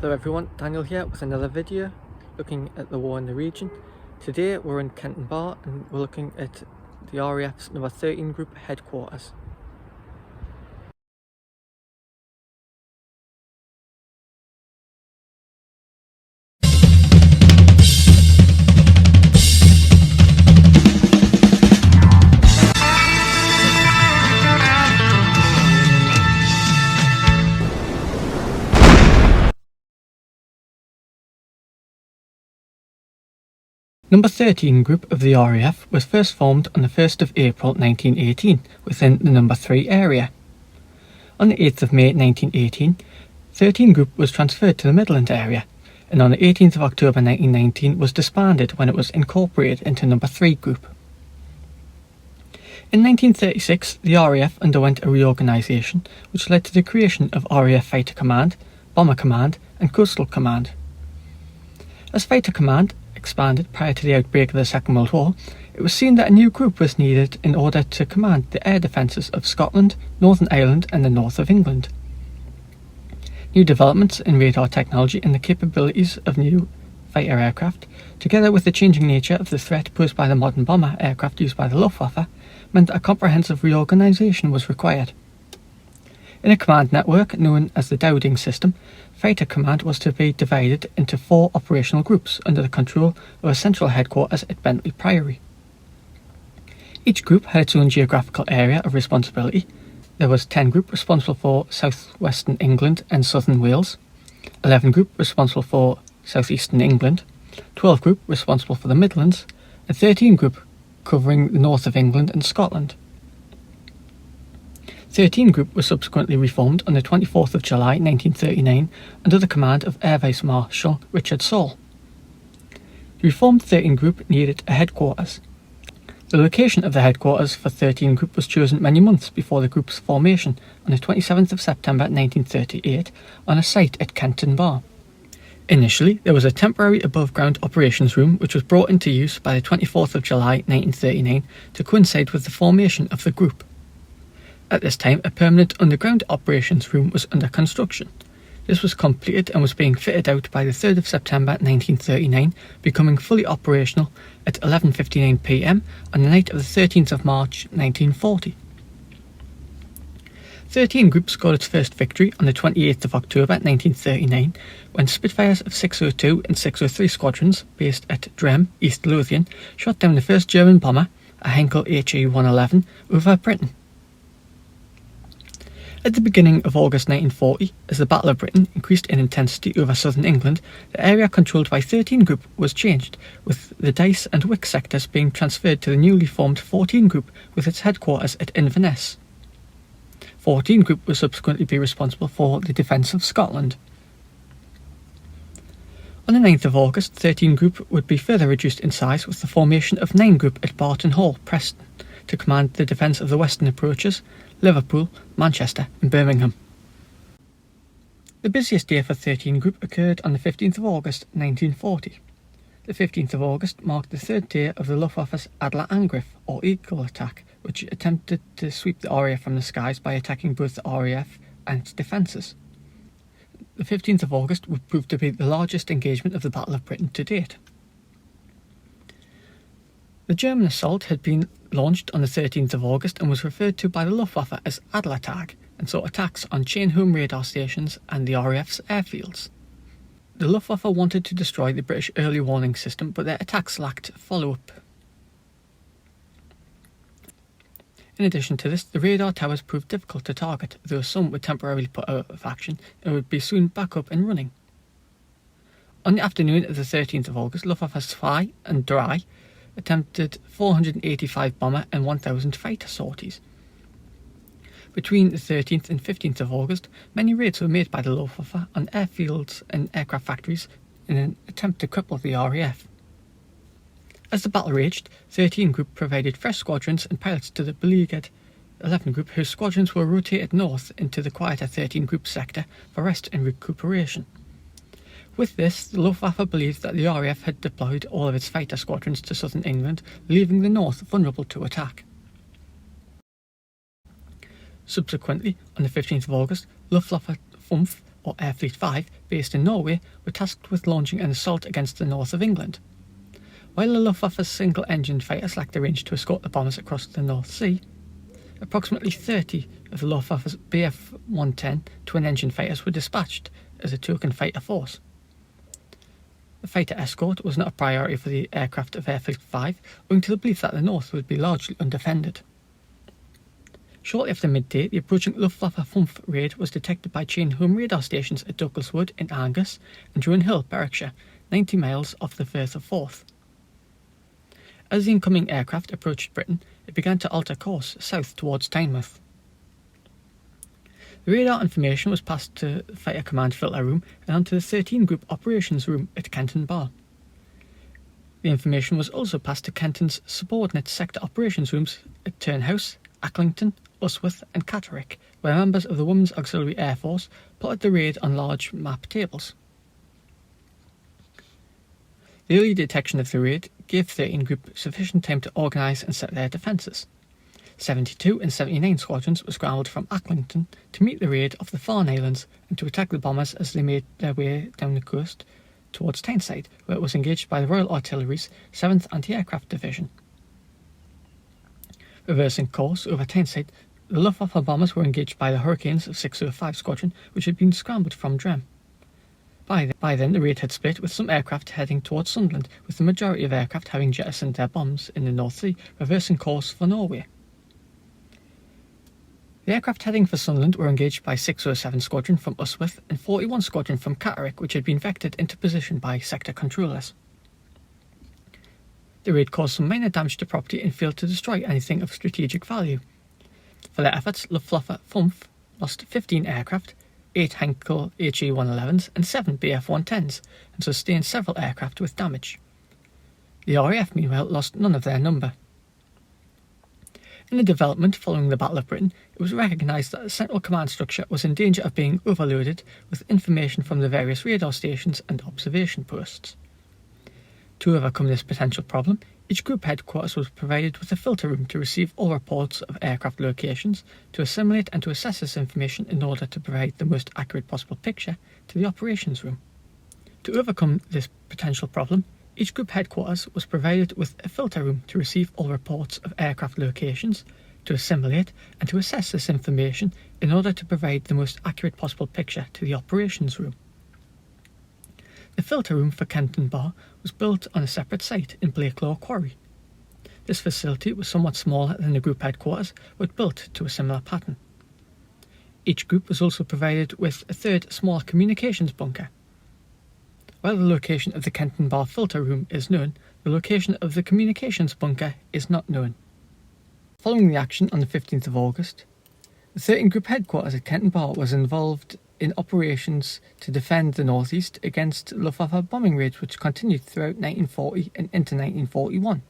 Hello everyone, Daniel here with another video looking at the war in the region. Today we're in Kenton Bar and we're looking at the RAF's number 13 group headquarters. Number 13 Group of the RAF was first formed on the 1st of April 1918 within the Number 3 area. On the 8th of May 1918, 13 Group was transferred to the Midland area, and on the 18th of October 1919 was disbanded when it was incorporated into Number 3 Group. In 1936, the RAF underwent a reorganisation which led to the creation of RAF Fighter Command, Bomber Command and Coastal Command. As Fighter Command expanded prior to the outbreak of the Second World War, it was seen that a new group was needed in order to command the air defences of Scotland, Northern Ireland and the north of England. New developments in radar technology and the capabilities of new fighter aircraft, together with the changing nature of the threat posed by the modern bomber aircraft used by the Luftwaffe, meant that a comprehensive reorganisation was required. In a command network known as the Dowding system, Fighter Command was to be divided into 4 operational groups under the control of a central headquarters at Bentley Priory. Each group had its own geographical area of responsibility. There was 10 Group responsible for southwestern England and southern Wales, 11 Group responsible for southeastern England, 12 Group responsible for the Midlands, and 13 Group covering the north of England and Scotland. 13 Group was subsequently reformed on the 24th of July 1939 under the command of Air Vice Marshal Richard Saul. The reformed 13 Group needed a headquarters. The location of the headquarters for 13 Group was chosen many months before the group's formation on the 27th of September 1938 on a site at Kenton Bar. Initially, there was a temporary above-ground operations room which was brought into use by the 24th of July 1939 to coincide with the formation of the group. At this time, a permanent underground operations room was under construction. This was completed and was being fitted out by the 3rd of September 1939, becoming fully operational at 11:59 p.m. on the night of the 13th of March 1940. 13 Group scored its first victory on the 28th of October 1939 when Spitfires of 602 and 603 squadrons, based at Drem, East Lothian, shot down the first German bomber, a Henkel HE-111, over Britain. At the beginning of August 1940, as the Battle of Britain increased in intensity over southern England, the area controlled by 13 Group was changed, with the Dice and Wick sectors being transferred to the newly formed 14 Group with its headquarters at Inverness. 14 Group will subsequently be responsible for the defence of Scotland. On the 9th of August, 13 Group would be further reduced in size with the formation of 9 Group at Barton Hall, Preston, to command the defence of the western approaches, Liverpool, Manchester and Birmingham. The busiest day for 13 Group occurred on the 15th of August 1940. The 15th of August marked the 3rd day of the Luftwaffe's Adlerangriff, or Eagle attack, which attempted to sweep the RAF from the skies by attacking both the RAF and its defences. The 15th of August would prove to be the largest engagement of the Battle of Britain to date. The German assault had been launched on the 13th of August and was referred to by the Luftwaffe as Adlertag, and saw attacks on chain-home radar stations and the RAF's airfields. The Luftwaffe wanted to destroy the British early warning system, but their attacks lacked follow-up. In addition to this, the radar towers proved difficult to target, though some were temporarily put out of action and would be soon back up and running. On the afternoon of the 13th of August, Luftwaffe Spy and Dry attempted 485 bomber and 1,000 fighter sorties. Between the 13th and 15th of August, many raids were made by the Luftwaffe on airfields and aircraft factories in an attempt to cripple the RAF. As the battle raged, 13 Group provided fresh squadrons and pilots to the beleaguered 11 Group, whose squadrons were rotated north into the quieter 13 Group sector for rest and recuperation. With this, the Luftwaffe believed that the RAF had deployed all of its fighter squadrons to southern England, leaving the north vulnerable to attack. Subsequently, on the 15th of August, Luftwaffe FUMF or Air Fleet 5, based in Norway, were tasked with launching an assault against the north of England. While the Luftwaffe's single-engined fighters lacked the range to escort the bombers across the North Sea, approximately 30 of the Luftwaffe's Bf-110 twin-engine fighters were dispatched as a token fighter force. The fighter escort was not a priority for the aircraft of Air Fleet 5, owing to the belief that the north would be largely undefended. Shortly after midday, the approaching Luftwaffe FUMF raid was detected by chain home radar stations at Douglas Wood in Angus and Drone Hill, Berwickshire, 90 miles off the Firth of Forth. As the incoming aircraft approached Britain, it began to alter course south towards Tynemouth. The radar information was passed to the Fighter Command Filter Room and onto the 13 Group Operations Room at Kenton Bar. The information was also passed to Kenton's subordinate sector operations rooms at Turnhouse, Acklington, Usworth and Catterick, where members of the Women's Auxiliary Air Force plotted the raid on large map tables. The early detection of the raid gave 13 Group sufficient time to organise and set their defences. 72 and 79 squadrons were scrambled from Acklington to meet the raid off the Farne Islands and to attack the bombers as they made their way down the coast towards Tyneside, where it was engaged by the Royal Artillery's 7th Anti-Aircraft Division. Reversing course over Tyneside, the Luftwaffe bombers were engaged by the Hurricanes of 605 Squadron, which had been scrambled from Drem. By then, the raid had split, with some aircraft heading towards Sunderland, with the majority of aircraft having jettisoned their bombs in the North Sea, reversing course for Norway. The aircraft heading for Sunderland were engaged by 607 Squadron from Usworth and 41 Squadron from Catterick, which had been vectored into position by sector controllers. The raid caused some minor damage to property and failed to destroy anything of strategic value. For their efforts, Luftwaffe FUMF lost 15 aircraft, 8 Heinkel HE-111s and 7 Bf-110s, and sustained several aircraft with damage. The RAF, meanwhile, lost none of their number. In a development following the Battle of Britain, it was recognised that the central command structure was in danger of being overloaded with information from the various radar stations and observation posts. To overcome this potential problem, each group headquarters was provided with a filter room to receive all reports of aircraft locations, to assimilate and to assess this information in order to provide the most accurate possible picture to the operations room. To overcome this potential problem, each group headquarters was provided with a filter room to receive all reports of aircraft locations, to assimilate and to assess this information in order to provide the most accurate possible picture to the operations room. The filter room for Kenton Bar was built on a separate site in Blakelaw Quarry. This facility was somewhat smaller than the group headquarters, but built to a similar pattern. Each group was also provided with a third small communications bunker. While the location of the Kenton Bar filter room is known, the location of the communications bunker is not known. Following the action on the 15th of August, the 13th Group headquarters at Kenton Bar was involved in operations to defend the northeast against Luftwaffe bombing raids, which continued throughout 1940 and into 1941.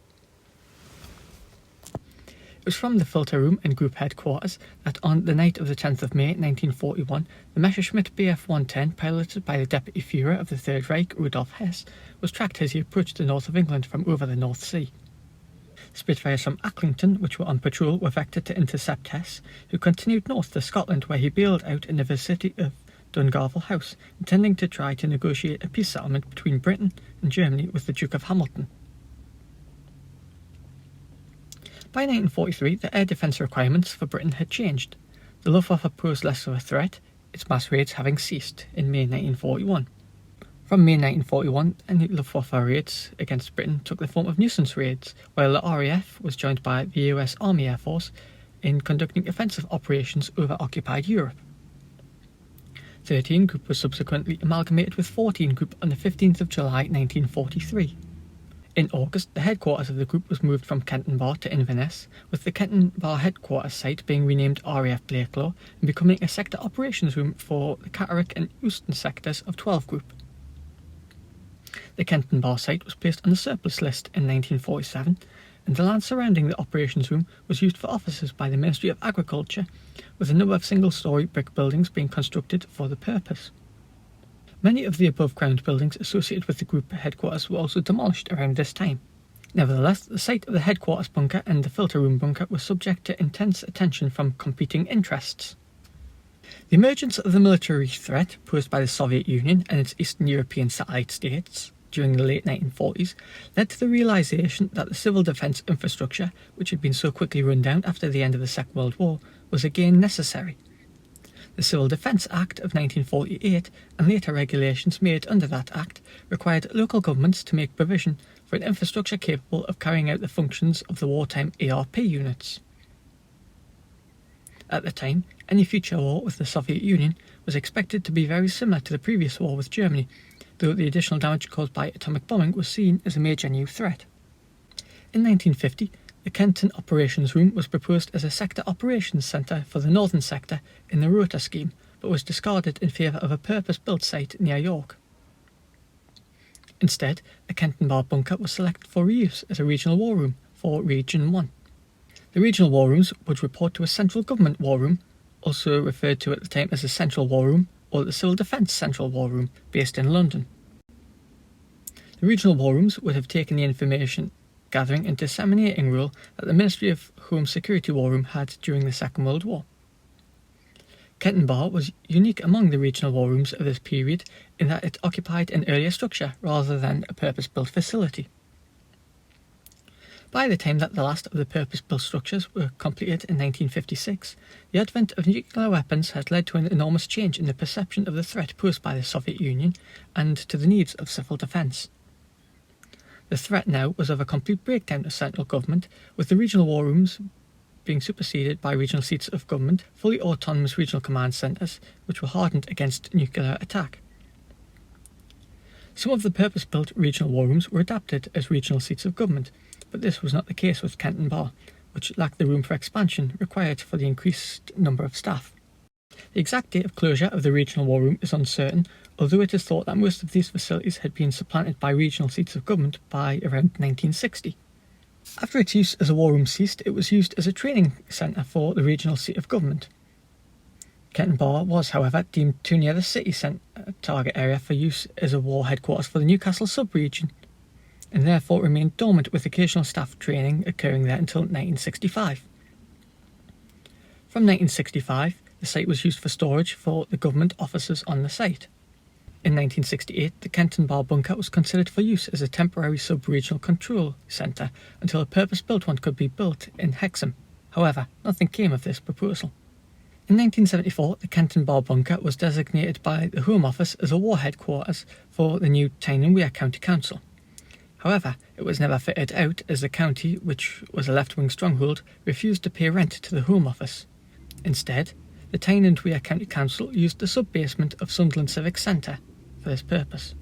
It was from the filter room and group headquarters that on the night of the 10th of May 1941, the Messerschmitt Bf-110, piloted by the Deputy Führer of the Third Reich, Rudolf Hess, was tracked as he approached the north of England from over the North Sea. Spitfires from Acklington, which were on patrol, were vectored to intercept Hess, who continued north to Scotland, where he bailed out in the vicinity of Dungarvel House, intending to try to negotiate a peace settlement between Britain and Germany with the Duke of Hamilton. By 1943, the air defence requirements for Britain had changed. The Luftwaffe posed less of a threat, its mass raids having ceased in May 1941. From May 1941, any Luftwaffe raids against Britain took the form of nuisance raids, while the RAF was joined by the US Army Air Force in conducting offensive operations over occupied Europe. 13 Group was subsequently amalgamated with 14 Group on the 15th of July 1943. In August, the headquarters of the group was moved from Kenton Bar to Inverness, with the Kenton Bar headquarters site being renamed RAF Blakelaw and becoming a sector operations room for the Catterick and Euston sectors of 12 Group. The Kenton Bar site was placed on the surplus list in 1947, and the land surrounding the operations room was used for offices by the Ministry of Agriculture, with a number of single-storey brick buildings being constructed for the purpose. Many of the above-ground buildings associated with the group headquarters were also demolished around this time. Nevertheless, the site of the headquarters bunker and the filter room bunker were subject to intense attention from competing interests. The emergence of the military threat posed by the Soviet Union and its Eastern European satellite states during the late 1940s led to the realisation that the civil defence infrastructure, which had been so quickly run down after the end of the Second World War, was again necessary. The Civil Defence Act of 1948 and later regulations made under that Act required local governments to make provision for an infrastructure capable of carrying out the functions of the wartime ARP units. At the time, any future war with the Soviet Union was expected to be very similar to the previous war with Germany, though the additional damage caused by atomic bombing was seen as a major new threat. In 1950, the Kenton Operations Room was proposed as a sector operations centre for the northern sector in the Rota scheme, but was discarded in favour of a purpose-built site near York. Instead, the Kenton Bar bunker was selected for reuse as a regional war room for Region 1. The regional war rooms would report to a central government war room, also referred to at the time as the Central War Room or the Civil Defence Central War Room, based in London. The regional war rooms would have taken the information gathering and disseminating role that the Ministry of Home Security War Room had during the Second World War. Kenton Bar was unique among the regional war rooms of this period in that it occupied an earlier structure rather than a purpose-built facility. By the time that the last of the purpose-built structures were completed in 1956, the advent of nuclear weapons had led to an enormous change in the perception of the threat posed by the Soviet Union and to the needs of civil defence. The threat now was of a complete breakdown of central government, with the regional war rooms being superseded by regional seats of government, fully autonomous regional command centres, which were hardened against nuclear attack. Some of the purpose-built regional war rooms were adapted as regional seats of government, but this was not the case with Kenton Bar, which lacked the room for expansion required for the increased number of staff. The exact date of closure of the regional war room is uncertain, although it is thought that most of these facilities had been supplanted by regional seats of government by around 1960. After its use as a war room ceased, it was used as a training centre for the regional seat of government. Kenton Bar was, however, deemed too near the city centre target area for use as a war headquarters for the Newcastle sub-region, and therefore remained dormant, with occasional staff training occurring there until 1965. From 1965, the site was used for storage for the government officers on the site. In 1968, the Kenton Bar bunker was considered for use as a temporary sub-regional control centre until a purpose-built one could be built in Hexham. However, nothing came of this proposal. In 1974, the Kenton Bar bunker was designated by the Home Office as a war headquarters for the new Tyne and Wear County Council. However, it was never fitted out as the county, which was a left-wing stronghold, refused to pay rent to the Home Office. Instead, the Tyne and Wear County Council used the sub-basement of Sunderland Civic Centre for this purpose.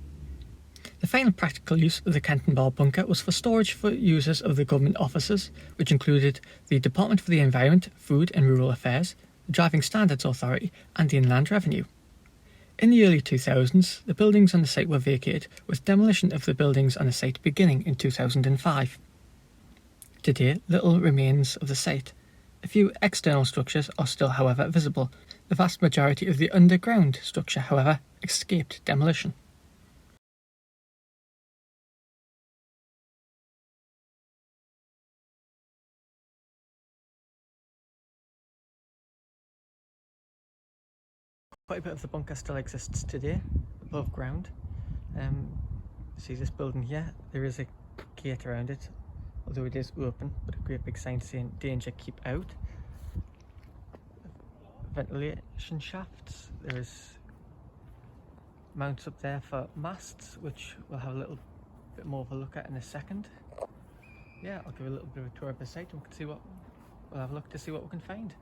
The final practical use of the Kenton Bar bunker was for storage for users of the government offices, which included the Department for the Environment, Food and Rural Affairs, the Driving Standards Authority and the Inland Revenue. In the early 2000s, the buildings on the site were vacated, with demolition of the buildings on the site beginning in 2005. Today, little remains of the site. A few external structures are still, however, visible. The vast majority of the underground structure, however, escaped demolition. Quite a bit of the bunker still exists today, above ground. See this building here? There is a gate around it, although it is open, but a great big sign saying "Danger, keep out." Ventilation shafts. There is mounts up there for masts, which we'll have a little bit more of a look at in a second. Yeah, I'll give a little bit of a tour of the site and we'll have a look to see what we can find.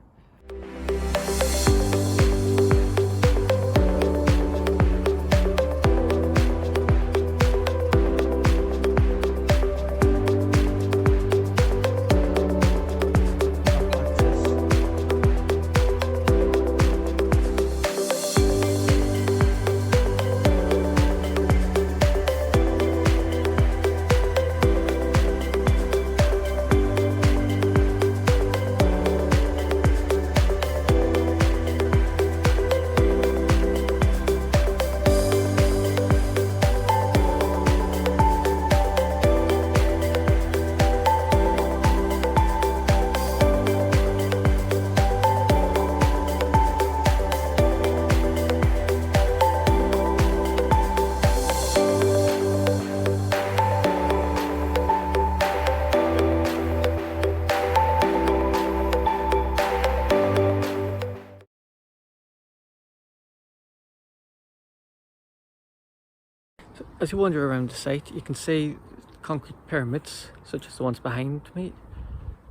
So as you wander around the site, you can see concrete pyramids, such as the ones behind me,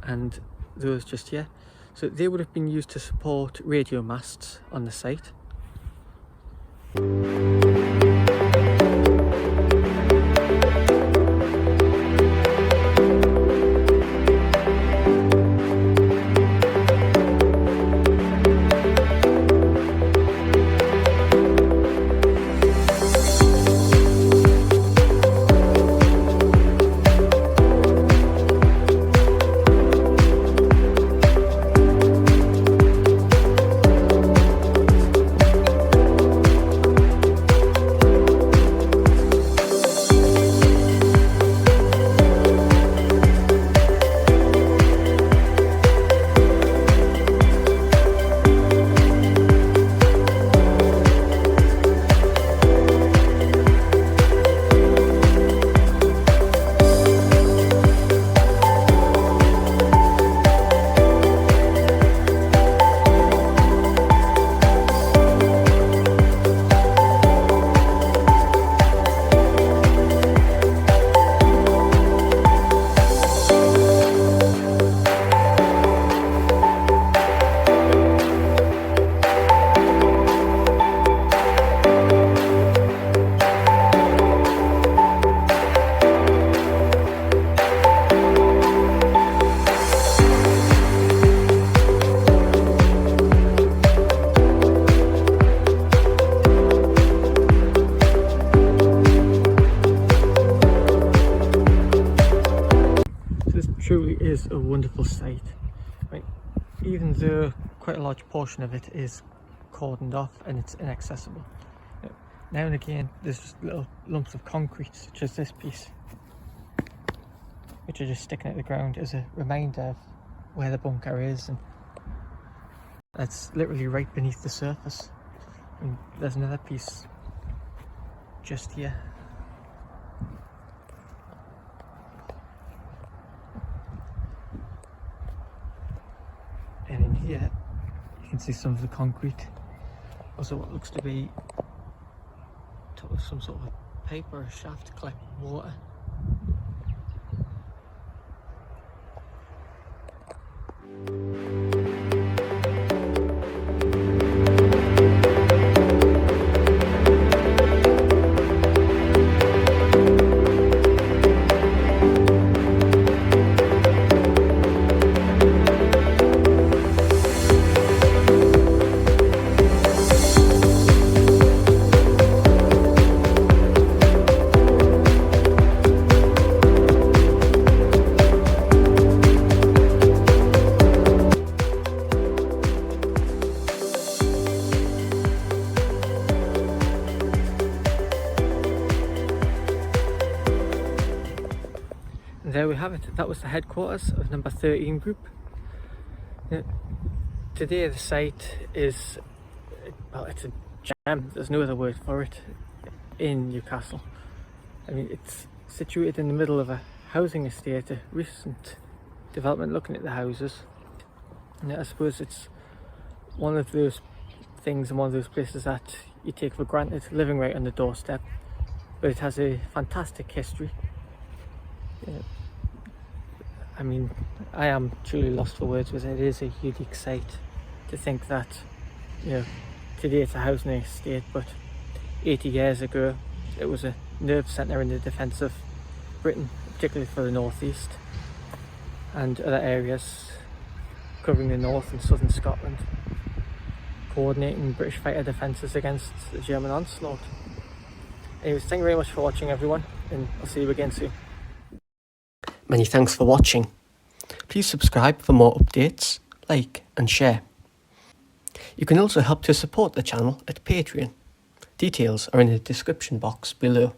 and those just here. So they would have been used to support radio masts on the site. Truly is a wonderful site. Right? Even though quite a large portion of it is cordoned off and it's inaccessible. Now and again there's just little lumps of concrete such as this piece, which are just sticking out the ground as a reminder of where the bunker is, and that's literally right beneath the surface. And there's another piece just here. And in here you can see some of the concrete, also what looks to be top of some sort of a pipe or a shaft to collect water. And there we have it. That was the headquarters of number 13 group. Today the site is, well, it's a gem, there's no other word for it, in Newcastle. I mean, it's situated in the middle of a housing estate, a recent development. Looking at the houses, and I suppose it's one of those things and one of those places that you take for granted, living right on the doorstep, but it has a fantastic history. I mean, I am truly lost for words with it. It is a unique site. To think that, you know, today it's a housing estate, but 80 years ago it was a nerve centre in the defence of Britain, particularly for the northeast and other areas covering the north and southern Scotland, coordinating British fighter defences against the German onslaught. Anyways, thank you very much for watching, everyone, and I'll see you again soon. Many thanks for watching. Please subscribe for more updates, like and share. You can also help to support the channel at Patreon. Details are in the description box below.